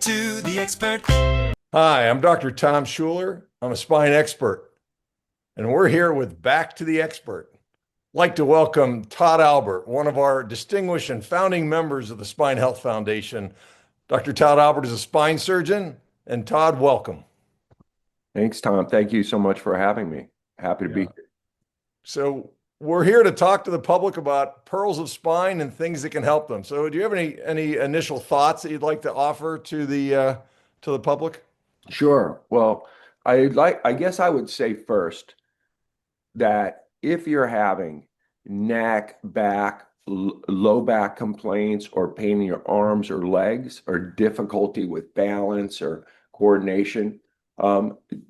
to the expert. Hi, I'm Dr. Tom Schuler. I'm a spine expert, and we're here with Back to the Expert. I'd like to welcome Todd Albert, one of our distinguished and founding members of the Spine Health Foundation. Dr. Todd Albert is a spine surgeon, and Todd, welcome. Thanks, Tom. Thank you so much for having me. Happy to be Yeah. here. So we're here to talk to the public about pearls of spine and things that can help them. So do you have any initial thoughts that you'd like to offer to the public? Sure. Well, I guess I would say first that if you're having neck, back, low back complaints or pain in your arms or legs or difficulty with balance or coordination,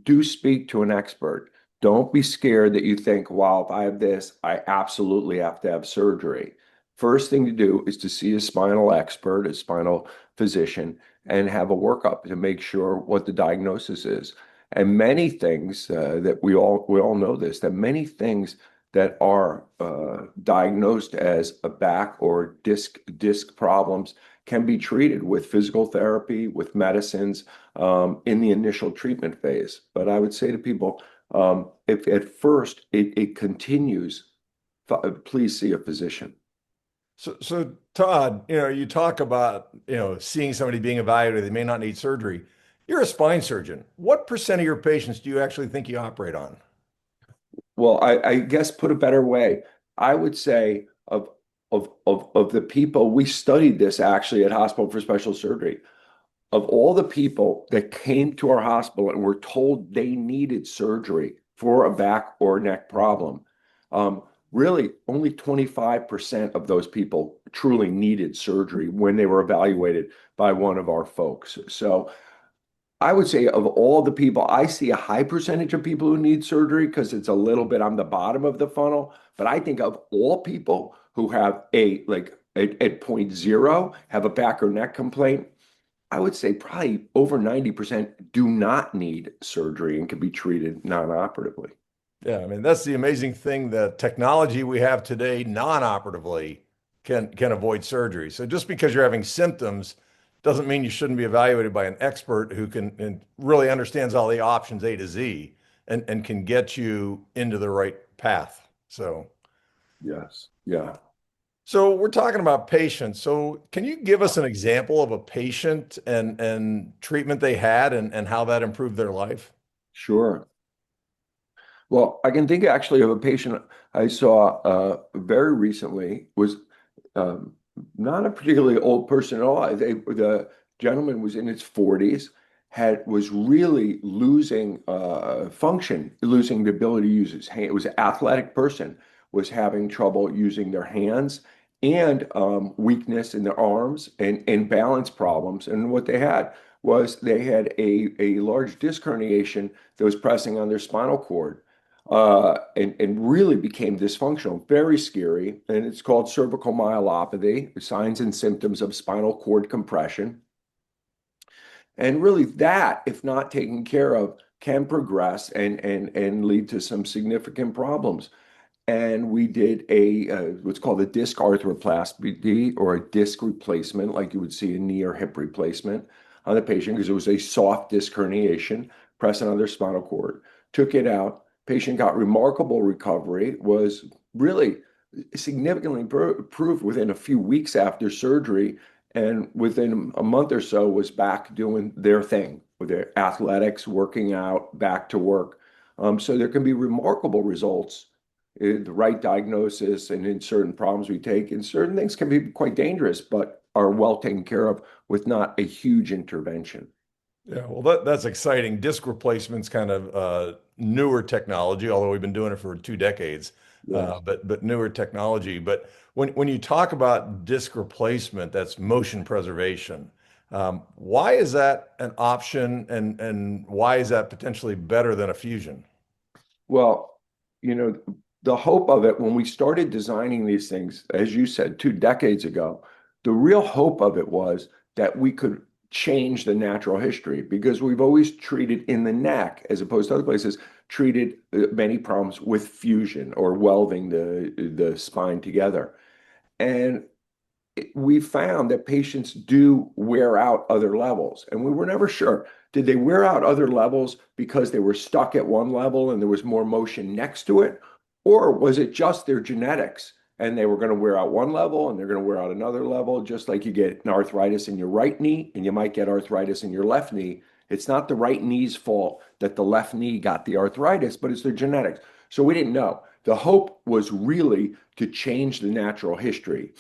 do speak to an expert. Don't be scared that you think, well, if I have this, I absolutely have to have surgery. First thing to do is to see a spinal expert, a spinal physician, and have a workup to make sure what the diagnosis is. And many things that we all know this, that many things that are diagnosed as a back or disc problems can be treated with physical therapy, with medicines in the initial treatment phase. But I would say to people, if at first it continues, please see a physician. So Todd, you talk about, seeing somebody being evaluated, they may not need surgery. You're a spine surgeon. What percent of your patients do you actually think you operate on? Well, I guess put a better way, I would say of the people, we studied this actually at Hospital for Special Surgery. Of all the people that came to our hospital and were told they needed surgery for a back or neck problem, really only 25% of those people truly needed surgery when they were evaluated by one of our folks. So I would say of all the people, I see a high percentage of people who need surgery because it's a little bit on the bottom of the funnel. But I think of all people who have at point zero, have a back or neck complaint, I would say probably over 90% do not need surgery and can be treated non-operatively. Yeah, I mean, that's the amazing thing. The technology we have today non-operatively can avoid surgery. So just because you're having symptoms doesn't mean you shouldn't be evaluated by an expert who can and really understands all the options A to Z and can get you into the right path. Yes. Yeah. So we're talking about patients. So can you give us an example of a patient and treatment they had and how that improved their life? Sure. Well, I can think actually of a patient I saw very recently, was um, not a particularly old person at all. The gentleman was in his 40s, was really losing function, losing the ability to use his hand. It was an athletic person, was having trouble using their hands and weakness in their arms and balance problems. And what they had was they had a large disc herniation that was pressing on their spinal cord and really became dysfunctional, very scary. And it's called cervical myelopathy, signs and symptoms of spinal cord compression. And really that, if not taken care of, can progress and lead to some significant problems. And we did what's called a disc arthroplasty or a disc replacement, like you would see a knee or hip replacement on the patient because it was a soft disc herniation pressing on their spinal cord. Took it out. Patient got remarkable recovery, was really significantly improved within a few weeks after surgery, and within a month or so was back doing their thing with their athletics, working out, back to work. So there can be remarkable results the right diagnosis and in certain problems we take, and certain things can be quite dangerous, but are well taken care of with not a huge intervention. Yeah, well, that's exciting. Disc replacement's kind of newer technology, although we've been doing it for 2 decades. Yeah. But newer technology. But when you talk about disc replacement, that's motion preservation. Why is that an option, and why is that potentially better than a fusion? Well, you know, the hope of it when we started designing these things, as you said, 2 decades ago, the real hope of it was that we could change the natural history because we've always treated in the neck, as opposed to other places, treated many problems with fusion or welding the spine together. And we found that patients do wear out other levels, and we were never sure. Did they wear out other levels because they were stuck at one level and there was more motion next to it? Or was it just their genetics and they were going to wear out one level and they're going to wear out another level, just like you get an arthritis in your right knee and you might get arthritis in your left knee. It's not the right knee's fault that the left knee got the arthritis, but it's their genetics. So we didn't know. The hope was really to change the natural history.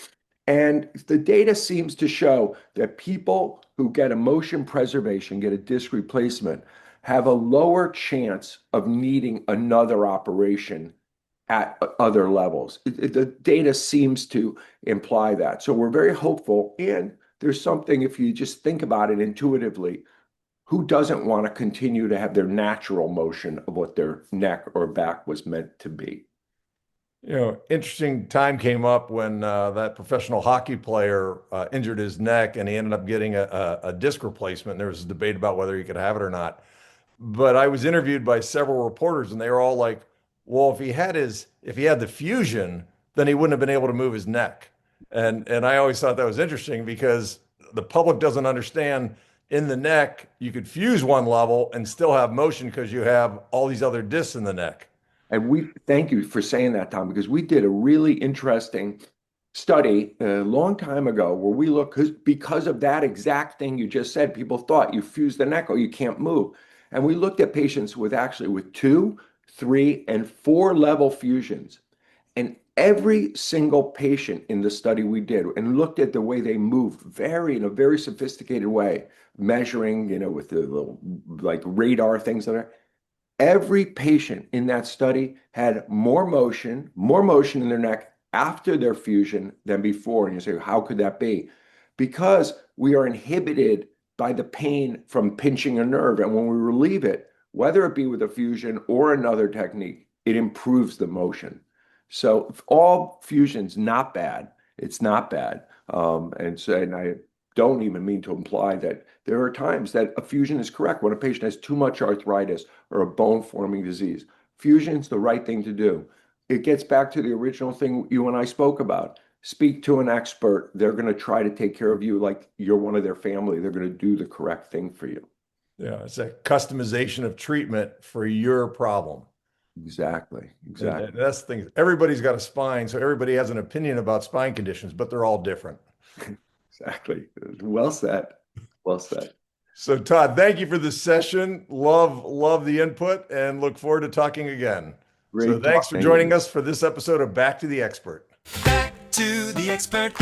And the data seems to show that people who get a motion preservation, get a disc replacement, have a lower chance of needing another operation at other levels. The data seems to imply that. So we're very hopeful. And there's something, if you just think about it intuitively, who doesn't want to continue to have their natural motion of what their neck or back was meant to be? Interesting time came up when that professional hockey player injured his neck and he ended up getting a disc replacement. There was a debate about whether he could have it or not. But I was interviewed by several reporters and they were all like, well, if he had the fusion, then he wouldn't have been able to move his neck. And I always thought that was interesting because the public doesn't understand in the neck, you could fuse one level and still have motion because you have all these other discs in the neck. And we thank you for saying that, Tom, because we did a really interesting study a long time ago where we look because of that exact thing you just said, people thought you fuse the neck or you can't move. And we looked at patients with 2, 3, and 4 level fusions. And every single patient in the study we did and looked at the way they moved in a very sophisticated way, measuring, with the little like radar things that are. Every patient in that study had more motion in their neck after their fusion than before. And you say, how could that be? Because we are inhibited by the pain from pinching a nerve. And when we relieve it, whether it be with a fusion or another technique, it improves the motion. So all fusion's not bad. It's not bad. And I don't even mean to imply that there are times that a fusion is correct when a patient has too much arthritis or a bone forming disease. Fusion's the right thing to do. It gets back to the original thing you and I spoke about. Speak to an expert. They're going to try to take care of you like you're one of their family. They're going to do the correct thing for you. Yeah, it's a customization of treatment for your problem. Exactly. And Exactly. that's the thing. Everybody's got a spine, so everybody has an opinion about spine conditions, but they're all different. Exactly. Well said. Well said. So, Todd, thank you for this session. Love the input and look forward to talking again. So, Great thanks for talking with joining you. us for this episode of Back to the Expert. Back to the expert.